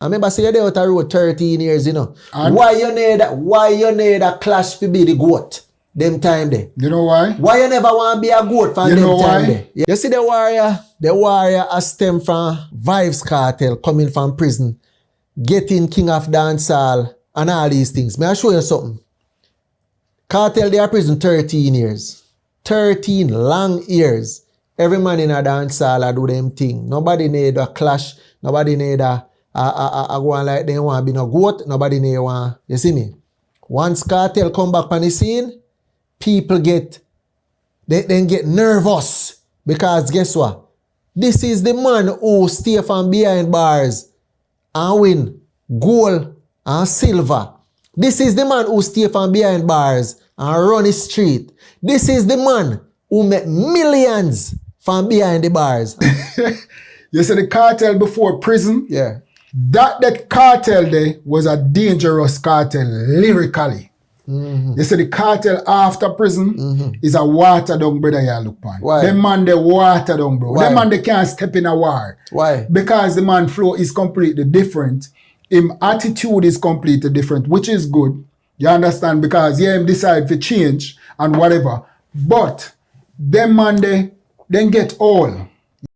I remember say you there out a road 13 years, you know. And why you need a clash to be the goat? Them time there. You know why? Why you never want to be a goat for them time there? You see the warrior has stem from Vybz Kartel coming from prison, getting king of dancehall and all these things. May I show you something? Kartel, they are prison 13 years. 13 long years. Every man in a dancehall a do them thing. Nobody need a clash. Nobody need a go on like they want to be no goat. Nobody need one. You see me? Once Kartel come back on the scene, people get nervous because guess what? This is the man who stay from behind bars and win gold and silver. This is the man who stay from behind bars and run the street. This is the man who make millions from behind the bars. You see the Kartel before prison? Yeah. That Kartel there was a dangerous cartel lyrically. Mm-hmm. You see the Kartel after prison is a watered down brother you look on. Why? Them man they watered down, bro. Why? Them man they can't step in a war. Why? Because the man flow is completely different. Him attitude is completely different, which is good. You understand? Because him decide to change and whatever. But them man they then get all.